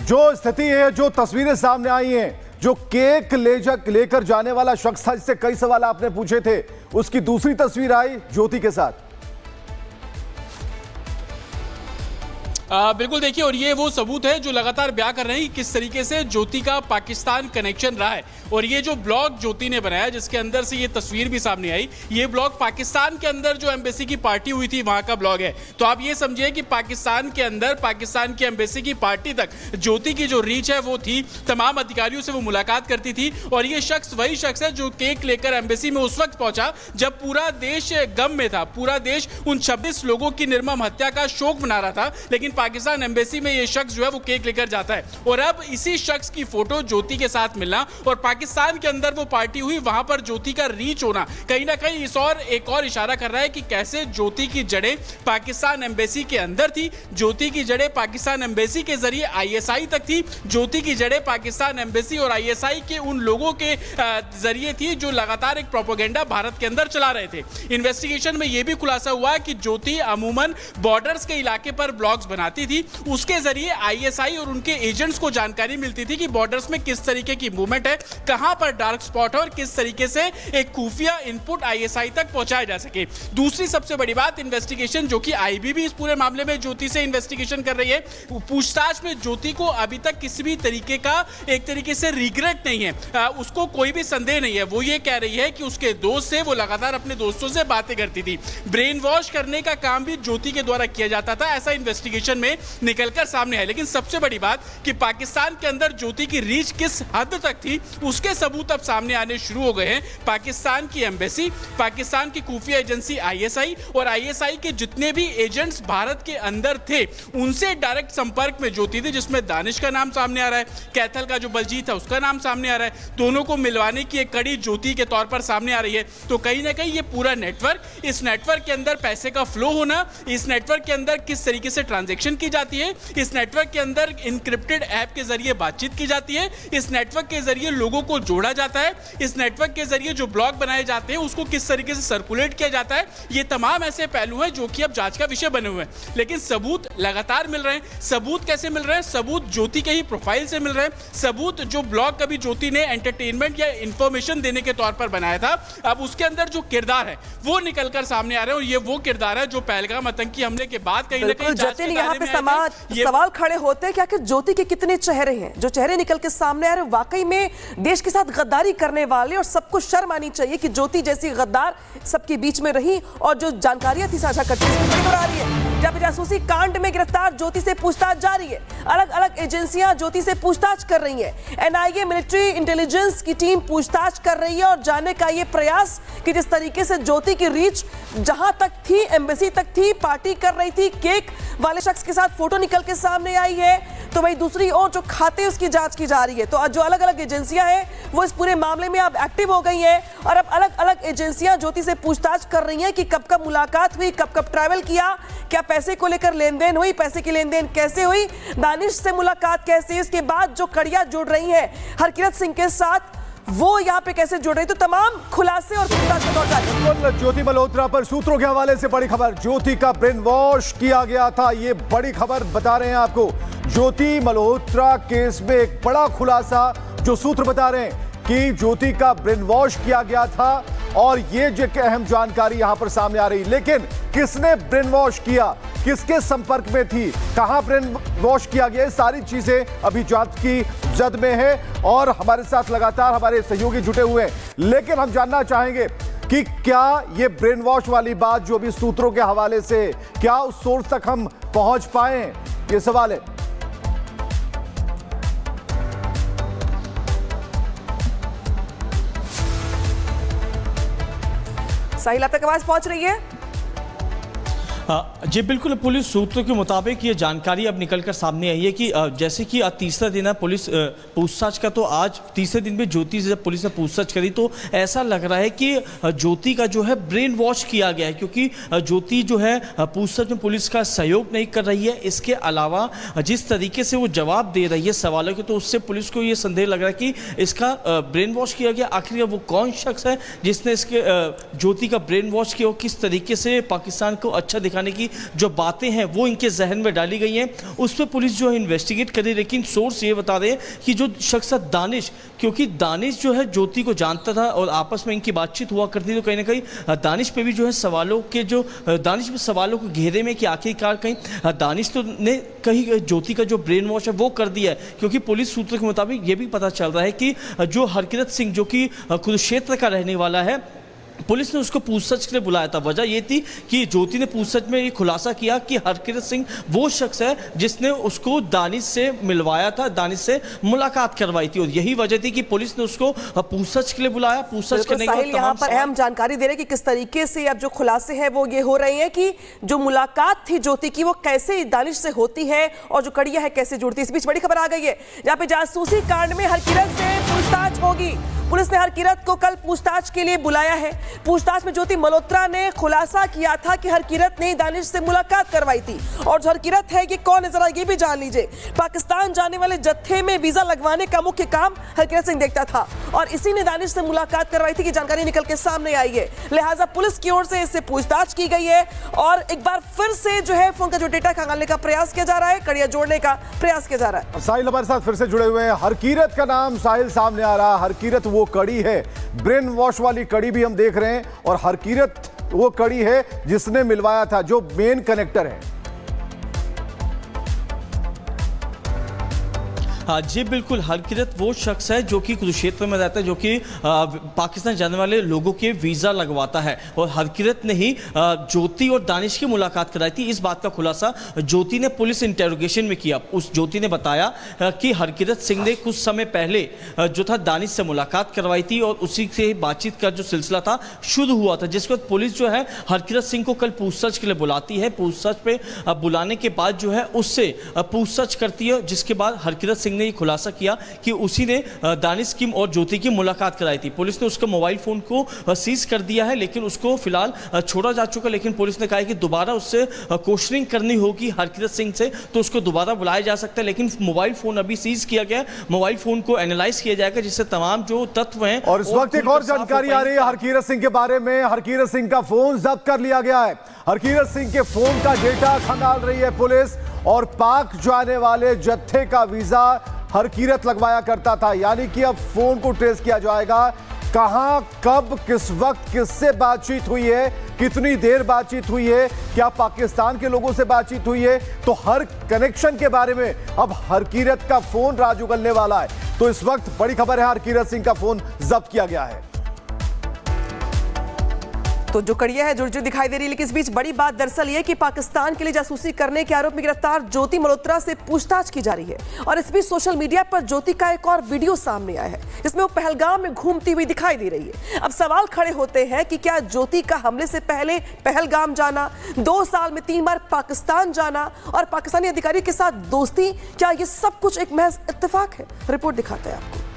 जो स्थिति है, जो तस्वीरें सामने आई हैं, जो केक लेकर जाने वाला शख्स था जिससे कई सवाल आपने पूछे थे, उसकी दूसरी तस्वीर आई ज्योति के साथ। बिल्कुल देखिए, और ये वो सबूत है जो लगातार बयां कर रहे हैं कि किस तरीके से ज्योति का पाकिस्तान कनेक्शन रहा है। और ये जो ब्लॉग ज्योति ने बनाया, जिसके अंदर से ये तस्वीर भी सामने आई, ये ब्लॉग पाकिस्तान के अंदर जो एम्बेसी की पार्टी हुई थी वहां का ब्लॉग है। तो आप ये समझिए कि पाकिस्तान के अंदर पाकिस्तान की एम्बेसी की पार्टी तक ज्योति की जो रीच है वो थी, तमाम अधिकारियों से वो मुलाकात करती थी। और ये शख्स वही शख्स है जो केक लेकर एम्बेसी में उस वक्त पहुंचा जब पूरा देश गम में था, पूरा देश उन 26 लोगों की निर्मम हत्या का शोक मना रहा था। लेकिन पाकिस्तान एम्बेसी में ये शख्स जो है वो केक लेकर जाता है। और अब इसी शख्स की फोटो ज्योति के साथ मिलना और पाकिस्तान के अंदर वो पार्टी हुई, वहां पर ज्योति का रीच होना कहीं ना कहीं एक और इशारा कर रहा है कि कैसे ज्योति की जड़ें पाकिस्तान एम्बेसी के अंदर थी। ज्योति की जड़ें पाकिस्तान एम्बेसी के जरिए आईएसआई तक थी। ज्योति की जड़ें पाकिस्तान एम्बेसी और आईएसआई के उन लोगों के जरिए थी जो लगातार एक प्रोपेगेंडा भारत के अंदर चला रहे थे। इन्वेस्टिगेशन में यह भी खुलासा हुआ कि ज्योति अमूमन बॉर्डर्स के इलाके पर ब्लॉग्स बनाती थी। उसके जरिए आईएसआई और उनके एजेंट्स को जानकारी मिलती थी कि बॉर्डर्स में किस तरीके की मूवमेंट है, कहां पर डार्क स्पॉट है और किस तरीके से एक खुफिया इनपुट आईएसआई तक पहुंचाया जा सके। दूसरी सबसे बड़ी बात, इन्वेस्टिगेशन जो कि आईबी भी इस पूरे मामले में ज्योति से इन्वेस्टिगेशन कर रही है, पूछताछ में ज्योति को अभी तक किसी भी तरीके का एक तरीके से रिग्रेट नहीं है, उसको कोई भी संदेह नहीं है। वो ये कह रही है कि उसके दोस्त से वो लगातार अपने दोस्तों से बातें करती थी। ब्रेन वॉश करने का काम भी ज्योति के द्वारा किया जाता था, ऐसा इन्वेस्टिगेशन में निकलकर सामने है। लेकिन सबसे बड़ी बात कि पाकिस्तान के अंदर ज्योति की रीच किस हद तक थी, उसके सबूत अब सामने आने शुरू हो गए हैं। पाकिस्तान की एम्बेसी, पाकिस्तान की खुफिया एजेंसी आईएसआई और आईएसआई के जितने भी एजेंट्स भारत के अंदर थे, उनसे डायरेक्ट संपर्क में ज्योति थी, जिसमें दानिश का नाम सामने आ रहा है, कैथल का जो बलजीत है उसका नाम सामने आ रहा है। दोनों को मिलवाने की एक कड़ी ज्योति के तौर पर सामने आ रही है। तो कहीं ना कहीं ये पूरा नेटवर्क, इस नेटवर्क के अंदर पैसे का फ्लो होना, इस नेटवर्क के अंदर किस तरीके से ट्रांजैक्शन की जाती है, इस नेटवर्क के अंदर इनक्रिप्टेड ऐप के जरिए बातचीत की जाती है, इस नेटवर्क के जरिए लोगों को जोड़ा जाता है, इस नेटवर्क के जरिए जो ब्लॉग बनाए जाते हैं उसको किस तरीके से सर्कुलेट किया जाता है, ये तमाम ऐसे पहलू हैं जो कि अब जांच का विषय बने हुए हैं। लेकिन सबूत लगातार मिल रहे हैं। सबूत कैसे मिल रहे हैं? सबूत ज्योति के ही प्रोफाइल से मिल रहे हैं। सबूत जो ब्लॉग कभी ज्योति ने एंटरटेनमेंट या इंफॉर्मेशन देने के तौर पर बनाया था, अब उसके अंदर जो किरदार है वो निकलकर सामने आ रहे हैं। और ये वो किरदार है जो पहलगाम आतंकी हमले के बाद कहीं ना कहीं सवाल खड़े होते हैं कि आखिर ज्योति के कितने चेहरे हैं। जो चेहरे निकल के सामने आ रहे हैं वाकई में देश के साथ गद्दारी करने वाले, और सबको शर्म आनी चाहिए कि ज्योति जैसी गद्दार सबके बीच में रही और जो जानकारियां थी साझा करती आ रही है। जब जासूसी कांड में गिरफ्तार ज्योति से पूछताछ जारी है, अलग अलग एजेंसियां ज्योति से पूछताछ कर रही हैं। एनआईए मिलिट्री इंटेलिजेंस की टीम पूछताछ कर रही है और जानने का ये प्रयास कि जिस तरीके से ज्योति की रीच जहां तक थी, एम्बेसी तक थी, पार्टी कर रही थी, केक वाले शख्स के साथ फोटो निकल के सामने आई है, तो वही दूसरी ओर जो खाते उसकी जांच की जा रही है। तो जो अलग अलग एजेंसियां हैं वो इस पूरे मामले में अब एक्टिव हो गई हैं और अब अलग अलग एजेंसियां ज्योति से पूछताछ कर रही हैं कि कब कब मुलाकात हुई, कब कब ट्रैवल किया, क्या पैसे को लेकर लेन देन हुई, पैसे की लेन देन कैसे हुई, दानिश से मुलाकात कैसे, इसके बाद जो कड़ियां जुड़ रही हैं हरकिरत सिंह के साथ वो यहाँ पे कैसे जुड़ रही, तो तमाम खुलासे और पूछताछ का दौर जारी है। ज्योति मल्होत्रा पर सूत्रों के हवाले से बड़ी खबर, ज्योति का ब्रेन वॉश किया गया था, ये बड़ी खबर बता रहे हैं आपको। ज्योति मल्होत्रा केस में एक बड़ा खुलासा जो सूत्र बता रहे हैं कि ज्योति का ब्रेन वॉश किया गया था और ये जो अहम जानकारी यहां पर सामने आ रही। लेकिन किसने ब्रेन वॉश किया, किसके संपर्क में थी, कहां ब्रेन वॉश किया गया, सारी चीजें अभी जांच की जद में है और हमारे साथ लगातार हमारे सहयोगी जुटे हुए हैं। लेकिन हम जानना चाहेंगे कि क्या ये ब्रेन वॉश वाली बात जो अभी सूत्रों के हवाले से, क्या उस सोर्स तक हम पहुंच पाए, ये सवाल है। साहिल, अब तक आवाज पहुंच रही है? जी बिल्कुल, पुलिस सूत्रों के मुताबिक ये जानकारी अब निकलकर सामने आई है कि जैसे कि आज तीसरा दिन है पुलिस पूछताछ का, तो आज तीसरे दिन में ज्योति से जब पुलिस ने पूछताछ करी तो ऐसा लग रहा है कि ज्योति का जो है ब्रेन वॉश किया गया है, क्योंकि ज्योति जो है पूछताछ में पुलिस का सहयोग नहीं कर रही है। इसके अलावा जिस तरीके से वो जवाब दे रही है सवालों के, तो उससे पुलिस को ये संदेह लग रहा है कि इसका ब्रेन वॉश किया गया। आखिर वो कौन शख्स है जिसने इसके ज्योति का ब्रेन वॉश किया, किस तरीके से पाकिस्तान को अच्छा दिखाने की जो बातें हैं वो इनके जहन में डाली गई हैं, उस पर पुलिस जो है इन्वेस्टिगेट कर रही है। लेकिन सोर्स ये बता रहे हैं कि जो शख्स दानिश, क्योंकि दानिश जो है ज्योति को जानता था और आपस में इनकी बातचीत हुआ करती, तो कहीं ना कहीं दानिश पे भी जो है सवालों के जो दानिश में सवालों को घेरे में कि आखिरकार कहीं दानिश तो ने कहीं ज्योति का जो ब्रेन वॉश है वो कर दिया है। क्योंकि पुलिस सूत्रों के मुताबिक ये भी पता चल रहा है कि जो हरकिरत सिंह जो कि कुरुक्षेत्र का रहने वाला है, पुलिस ने उसको पूछताछ के लिए बुलाया था। वजह यह थी कि ज्योति ने पूछताछ में ये खुलासा किया कि हरकिरत सिंह वो शख्स है जिसने उसको दानिश से मिलवाया था, दानिश से मुलाकात करवाई थी, और यही वजह थी कि पुलिस ने उसको पूछताछ के लिए बुलाया। पूछताछ करने के बाद यहाँ पर अहम जानकारी दे रहे कि किस तरीके से अब जो खुलासे हैं वो ये हो रहे हैं कि जो मुलाकात थी ज्योति की वो कैसे दानिश से होती है और जो कड़िया है कैसे जुड़ती है। इस बीच बड़ी खबर आ गई है जहाँ पे जासूसी कांड में हरकिरत से पूछताछ होगी। पुलिस ने हरकिरत को कल पूछताछ के लिए बुलाया है। पूछताछ में ज्योति मल्होत्रा ने खुलासा किया था कि हरकिरत ने दानिश से मुलाकात करवाई थी, और जो हरकिरत है ये कौन है जरा ये भी जान लीजिए। पाकिस्तान जाने वाले जत्थे में वीजा लगवाने का मुख्य काम हरकिरत सिंह देखता था और इसी ने दानिश से मुलाकात करवाई थी कि जानकारी निकल के सामने आई है। लिहाजा पुलिस की ओर से इससे पूछताछ की गई है और एक बार फिर से जो है फोन का जो डेटा खंगालने का प्रयास किया जा रहा है, कड़िया जोड़ने का प्रयास किया जा रहा है। साहिल हमारे साथ फिर से जुड़े हुए हैं। हरकिरत का नाम साहिल सामने आ रहा है। हरकिरत वो कड़ी है, ब्रेन वॉश वाली कड़ी भी हम देख रहे हैं, और हरकिरत वो कड़ी है जिसने मिलवाया था, जो मेन कनेक्टर है। हाँ जी बिल्कुल, हरकिरत वो शख्स है जो कि कुरुक्षेत्र में रहता है, जो कि पाकिस्तान जाने वाले लोगों के वीज़ा लगवाता है, और हरकिरत ने ही ज्योति और दानिश की मुलाकात कराई थी। इस बात का खुलासा ज्योति ने पुलिस इंटेरोगेशन में किया। उस ज्योति ने बताया कि हरकिरत सिंह ने कुछ समय पहले जो था दानिश से मुलाकात करवाई थी और उसी से बातचीत का जो सिलसिला था शुरू हुआ था, जिसके बाद पुलिस जो है हरकिरत सिंह को कल पूछताछ के लिए बुलाती है। पूछताछ पे बुलाने के बाद जो है उससे पूछताछ करती है, जिसके बाद हरकिरत सिंह ने खुलासा किया कि उसी ने दानिश की और ज्योति की मुलाकात कराई थी। पुलिस ने उसका मोबाइल फोन को सीज कर दिया है, लेकिन उसको फिलहाल छोड़ा जा चुका। लेकिन पुलिस ने कहा है कि दोबारा उससे क्वेश्चनिंग करनी होगी हरकिरत सिंह से, तो उसको दोबारा बुलाया जा सकता है। लेकिन मोबाइल फोन अभी सीज किया गया, मोबाइल फोन को एनालाइज किया जाएगा, जिससे तमाम जो तत्व हैं। और इस वक्त एक और जानकारी आ रही है हरकिरत सिंह के बारे में। हरकिरत सिंह का फोन जब्त कर लिया गया है। हरकिरत सिंह के फोन का डेटा खंगाल रही है पुलिस, और पाक जाने वाले जत्थे का वीजा हरकिरत लगवाया करता था। यानी कि अब फोन को ट्रेस किया जाएगा, कहां, कब, किस वक्त किससे बातचीत हुई है, कितनी देर बातचीत हुई है, क्या पाकिस्तान के लोगों से बातचीत हुई है, तो हर कनेक्शन के बारे में अब हरकिरत का फोन राज उगलने वाला है। तो इस वक्त बड़ी खबर है, हरकिरत सिंह का फोन जब्त किया गया है। तो जो कड़िया है जुड़ दिखाई दे रही है, लेकिन इस बीच बड़ी बात दरअसल ये कि पाकिस्तान के लिए जासूसी करने के आरोप में गिरफ्तार ज्योति मल्होत्रा से पूछताछ की जा रही है। और इस बीच सोशल मीडिया पर ज्योति का एक और वीडियो सामने आया है जिसमें वो पहलगाम में घूमती हुई दिखाई दे रही है। अब सवाल खड़े होते हैं कि क्या ज्योति का हमले से पहले पहलगाम जाना, 2 साल में 3 बार पाकिस्तान जाना और पाकिस्तानी अधिकारी के साथ दोस्ती, क्या ये सब कुछ एक महज इत्तेफाक है? रिपोर्ट दिखाते हैं आपको।